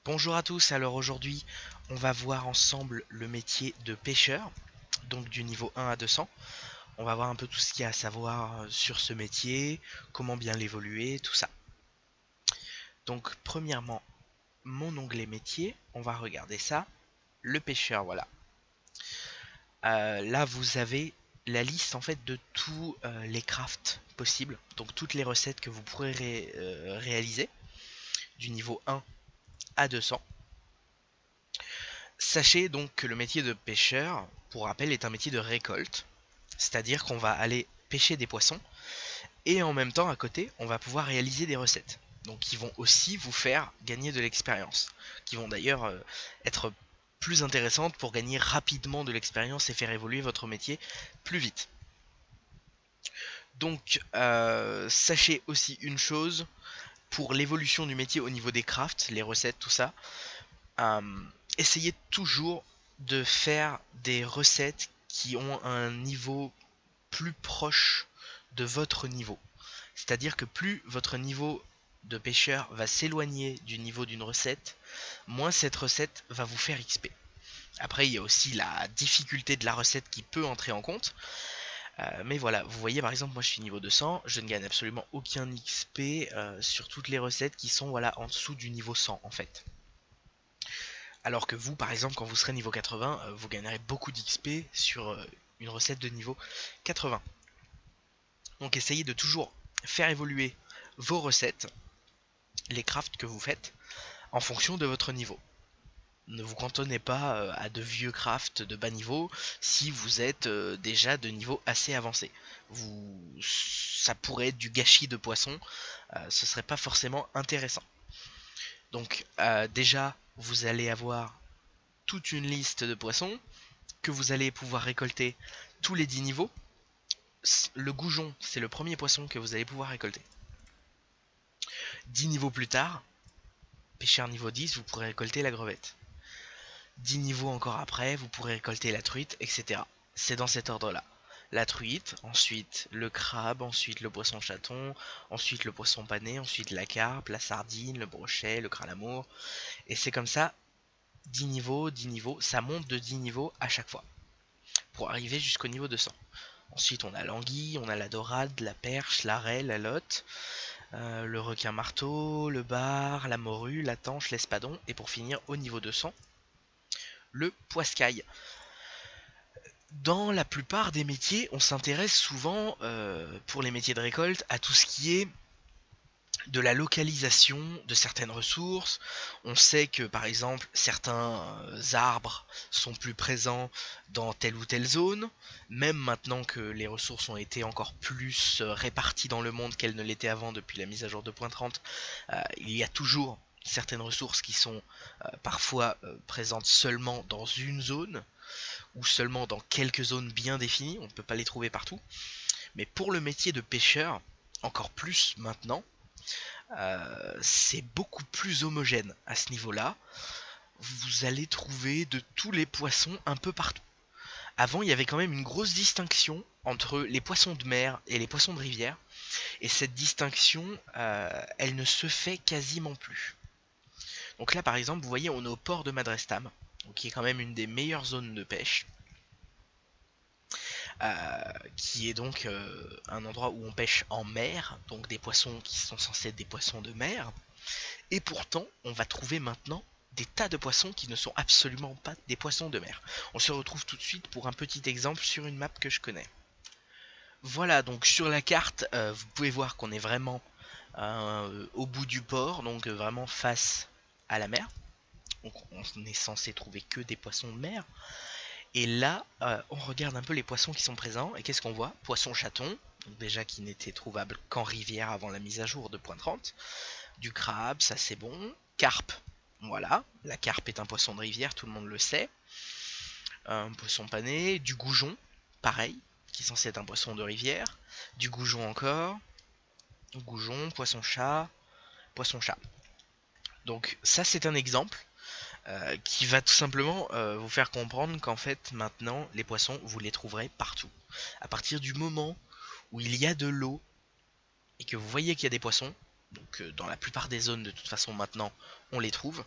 Bonjour à tous, alors aujourd'hui on va voir ensemble le métier de pêcheur, donc du niveau 1 à 200. On va voir un peu tout ce qu'il y a à savoir sur ce métier, comment bien l'évoluer, tout ça. Donc premièrement, mon onglet métier, on va regarder ça. Le pêcheur, voilà. Là vous avez la liste en fait de tous les crafts possibles, donc toutes les recettes que vous pourrez réaliser du niveau 1 à 200. Sachez donc que le métier de pêcheur, pour rappel, est un métier de récolte, c'est-à-dire qu'on va aller pêcher des poissons et en même temps à côté, on va pouvoir réaliser des recettes. Donc qui vont aussi vous faire gagner de l'expérience, qui vont d'ailleurs être plus intéressantes pour gagner rapidement de l'expérience et faire évoluer votre métier plus vite. Donc sachez aussi une chose, pour l'évolution du métier au niveau des crafts, les recettes, tout ça, euh, essayez toujours de faire des recettes qui ont un niveau plus proche de votre niveau. C'est-à-dire que plus votre niveau de pêcheur va s'éloigner du niveau d'une recette, moins cette recette va vous faire XP. Après, il y a aussi la difficulté de la recette qui peut entrer en compte. Mais voilà, vous voyez par exemple, moi je suis niveau 200, je ne gagne absolument aucun XP sur toutes les recettes qui sont voilà, en dessous du niveau 100 en fait. Alors que vous, par exemple, quand vous serez niveau 80, vous gagnerez beaucoup d'XP sur une recette de niveau 80. Donc essayez de toujours faire évoluer vos recettes, les crafts que vous faites, en fonction de votre niveau. Ne vous cantonnez pas à de vieux crafts de bas niveau si vous êtes déjà de niveau assez avancé. Ça pourrait être du gâchis de poisson, ce serait pas forcément intéressant. Donc déjà, vous allez avoir toute une liste de poissons que vous allez pouvoir récolter tous les 10 niveaux. Le goujon, c'est le premier poisson que vous allez pouvoir récolter. 10 niveaux plus tard, pêcheur niveau 10, vous pourrez récolter la crevette. 10 niveaux encore après, vous pourrez récolter la truite, etc. C'est dans cet ordre-là. La truite, ensuite le crabe, ensuite le poisson chaton, ensuite le poisson pané, ensuite la carpe, la sardine, le brochet, le cralamour. Et c'est comme ça, 10 niveaux, 10 niveaux, ça monte de 10 niveaux à chaque fois, pour arriver jusqu'au niveau 200. Ensuite on a l'anguille, on a la dorade, la perche, la raie, la lotte, le requin marteau, le bar, la morue, la tanche, l'espadon, et pour finir au niveau 200, le poiscaille. Dans la plupart des métiers, on s'intéresse souvent, pour les métiers de récolte, à tout ce qui est de la localisation de certaines ressources. On sait que par exemple certains arbres sont plus présents dans telle ou telle zone, même maintenant que les ressources ont été encore plus réparties dans le monde qu'elles ne l'étaient avant depuis la mise à jour 2.30, il y a toujours certaines ressources qui sont parfois présentes seulement dans une zone ou seulement dans quelques zones bien définies, on ne peut pas les trouver partout. Mais pour le métier de pêcheur, encore plus maintenant, c'est beaucoup plus homogène à ce niveau-là. Vous allez trouver de tous les poissons un peu partout. Avant, il y avait quand même une grosse distinction entre les poissons de mer et les poissons de rivière. Et cette distinction, elle ne se fait quasiment plus. Donc là, par exemple, vous voyez, on est au port de Madrestam, qui est quand même une des meilleures zones de pêche. Qui est donc un endroit où on pêche en mer, donc des poissons qui sont censés être des poissons de mer. Et pourtant, on va trouver maintenant des tas de poissons qui ne sont absolument pas des poissons de mer. On se retrouve tout de suite pour un petit exemple sur une map que je connais. Voilà, donc sur la carte, vous pouvez voir qu'on est vraiment au bout du port, donc vraiment face à la mer. Donc on est censé trouver que des poissons de mer. Et là, on regarde un peu les poissons qui sont présents, et qu'est-ce qu'on voit? Poisson chaton, donc déjà qui n'était trouvable qu'en rivière avant la mise à jour de 2.30. Du crabe, ça c'est bon. Carpe, voilà, la carpe est un poisson de rivière, tout le monde le sait. Un poisson pané, du goujon, pareil, qui est censé être un poisson de rivière. Du goujon encore, goujon, poisson chat. Donc ça c'est un exemple qui va tout simplement vous faire comprendre qu'en fait maintenant les poissons vous les trouverez partout. À partir du moment où il y a de l'eau et que vous voyez qu'il y a des poissons, donc dans la plupart des zones de toute façon maintenant on les trouve,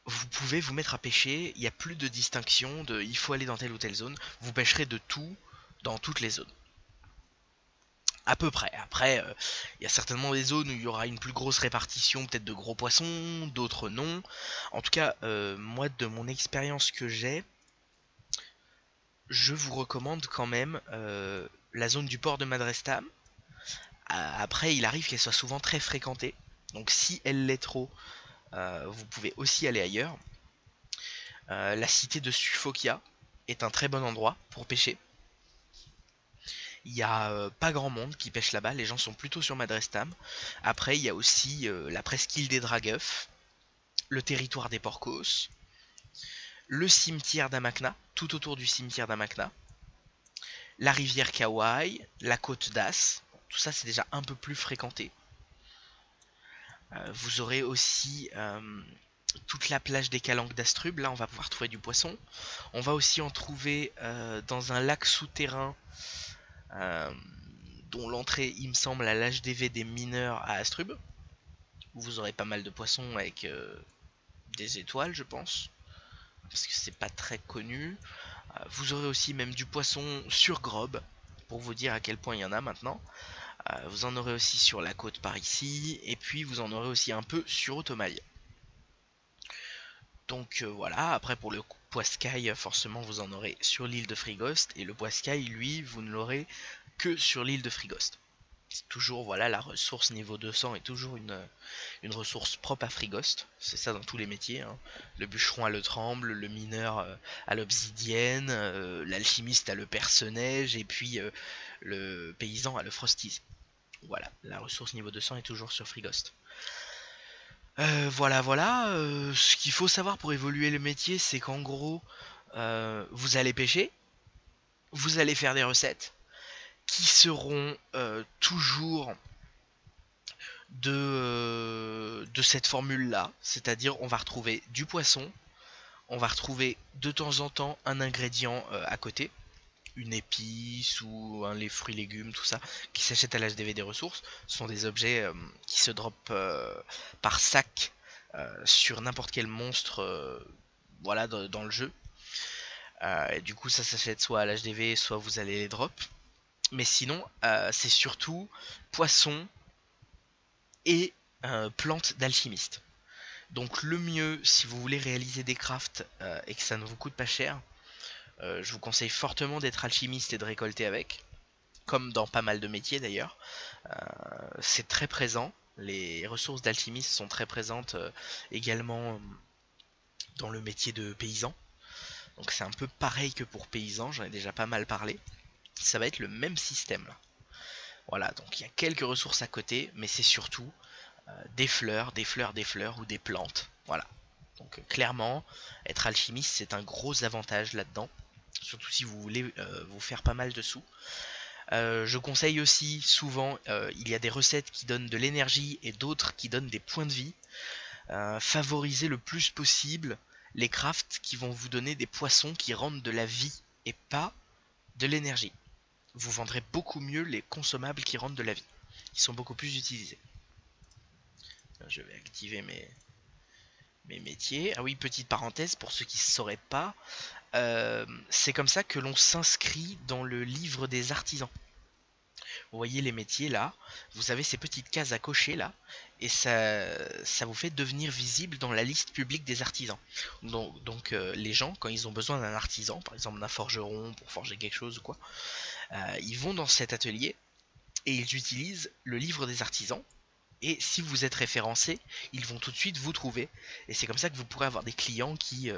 vous pouvez vous mettre à pêcher, il n'y a plus de distinction de il faut aller dans telle ou telle zone, vous pêcherez de tout dans toutes les zones. À peu près. Après, il y a certainement des zones où il y aura une plus grosse répartition peut-être de gros poissons, d'autres non. En tout cas, moi de mon expérience que j'ai, je vous recommande quand même la zone du port de Madrestam. Après, il arrive qu'elle soit souvent très fréquentée. Donc si elle l'est trop, vous pouvez aussi aller ailleurs. La cité de Suffolkia est un très bon endroit pour pêcher. Il n'y a pas grand monde qui pêche là-bas, les gens sont plutôt sur Madrestam. Après, il y a aussi la presqu'île des Dragueufs, le territoire des Porcos, le cimetière d'Amakna, tout autour du cimetière d'Amakna, la rivière Kauai, la côte d'As. Tout ça, c'est déjà un peu plus fréquenté. Vous aurez aussi toute la plage des Calanques d'Astrub. Là, on va pouvoir trouver du poisson. On va aussi en trouver dans un lac souterrain euh, dont l'entrée, il me semble, à l'HDV des mineurs à Astrub. Où vous aurez pas mal de poissons avec des étoiles, je pense. Parce que c'est pas très connu. Vous aurez aussi même du poisson sur Grob. Pour vous dire à quel point il y en a maintenant. Vous en aurez aussi sur la côte par ici. Et puis vous en aurez aussi un peu sur Otomaille. Donc voilà, après pour le poiscaille, forcément vous en aurez sur l'île de Frigost, et le poiscaille, lui, vous ne l'aurez que sur l'île de Frigost. C'est toujours, voilà, la ressource niveau 200 est toujours une ressource propre à Frigost, c'est ça dans tous les métiers, hein. Le bûcheron a le tremble, le mineur a l'obsidienne, l'alchimiste a le perce-neige, et puis le paysan a le frosties. Voilà, la ressource niveau 200 est toujours sur Frigost. Voilà, voilà. Ce qu'il faut savoir pour évoluer le métier, c'est qu'en gros, vous allez pêcher, vous allez faire des recettes qui seront toujours de cette formule-là. C'est-à-dire, on va retrouver du poisson, on va retrouver de temps en temps un ingrédient à côté, une épice ou un les fruits légumes, tout ça, qui s'achète à l'HDV des ressources. Ce sont des objets qui se droppent par sac sur n'importe quel monstre voilà, dans le jeu. Et du coup, ça s'achète soit à l'HDV, soit vous allez les drop. Mais sinon, c'est surtout poisson et plantes d'alchimiste. Donc le mieux, si vous voulez réaliser des crafts et que ça ne vous coûte pas cher, je vous conseille fortement d'être alchimiste et de récolter avec. Comme dans pas mal de métiers d'ailleurs. C'est très présent. Les ressources d'alchimiste sont très présentes également dans le métier de paysan. Donc c'est un peu pareil que pour paysan, j'en ai déjà pas mal parlé. Ça va être le même système là. Voilà, donc il y a quelques ressources à côté, mais c'est surtout des fleurs, des fleurs, des fleurs ou des plantes. Voilà. Donc clairement, être alchimiste c'est un gros avantage là-dedans. Surtout si vous voulez vous faire pas mal de sous. Je conseille aussi souvent, il y a des recettes qui donnent de l'énergie et d'autres qui donnent des points de vie. Favorisez le plus possible les crafts qui vont vous donner des poissons qui rendent de la vie et pas de l'énergie. Vous vendrez beaucoup mieux les consommables qui rendent de la vie. Ils sont beaucoup plus utilisés. Je vais activer mes métiers. Ah oui, petite parenthèse pour ceux qui ne sauraient pas. C'est comme ça que l'on s'inscrit dans le livre des artisans. Vous voyez les métiers là, vous avez ces petites cases à cocher là, et ça vous fait devenir visible dans la liste publique des artisans. Donc les gens, quand ils ont besoin d'un artisan, par exemple d'un forgeron pour forger quelque chose ou quoi, ils vont dans cet atelier et ils utilisent le livre des artisans. Et si vous êtes référencé, ils vont tout de suite vous trouver. Et c'est comme ça que vous pourrez avoir des clients qui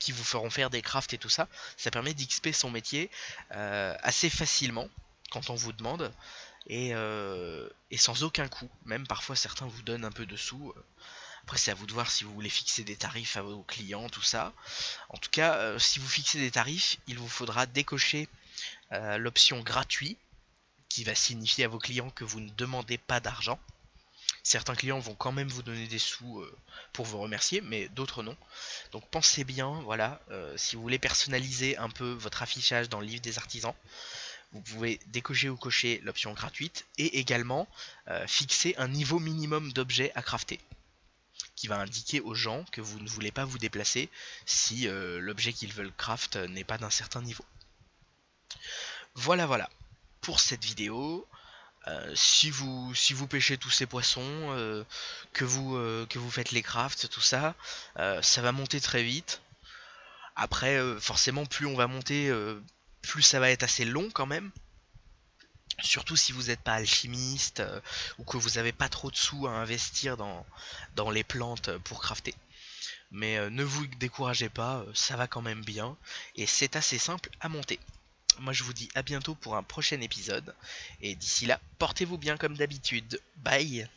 vous feront faire des crafts et tout ça. Ça permet d'XP son métier assez facilement quand on vous demande et sans aucun coût. Même parfois certains vous donnent un peu de sous. Après c'est à vous de voir si vous voulez fixer des tarifs à vos clients, tout ça. En tout cas, si vous fixez des tarifs, il vous faudra décocher l'option gratuit qui va signifier à vos clients que vous ne demandez pas d'argent. Certains clients vont quand même vous donner des sous pour vous remercier, mais d'autres non. Donc pensez bien, voilà, si vous voulez personnaliser un peu votre affichage dans le livre des artisans, vous pouvez décocher ou cocher l'option gratuite et également fixer un niveau minimum d'objets à crafter, qui va indiquer aux gens que vous ne voulez pas vous déplacer si l'objet qu'ils veulent craft n'est pas d'un certain niveau. Voilà voilà pour cette vidéo. Si vous pêchez tous ces poissons, que vous faites les crafts, tout ça, ça va monter très vite. Après, forcément, plus on va monter, plus ça va être assez long quand même. Surtout si vous n'êtes pas alchimiste ou que vous n'avez pas trop de sous à investir dans les plantes pour crafter. Mais ne vous découragez pas, ça va quand même bien et c'est assez simple à monter. Moi je vous dis à bientôt pour un prochain épisode et d'ici là, portez-vous bien comme d'habitude. Bye.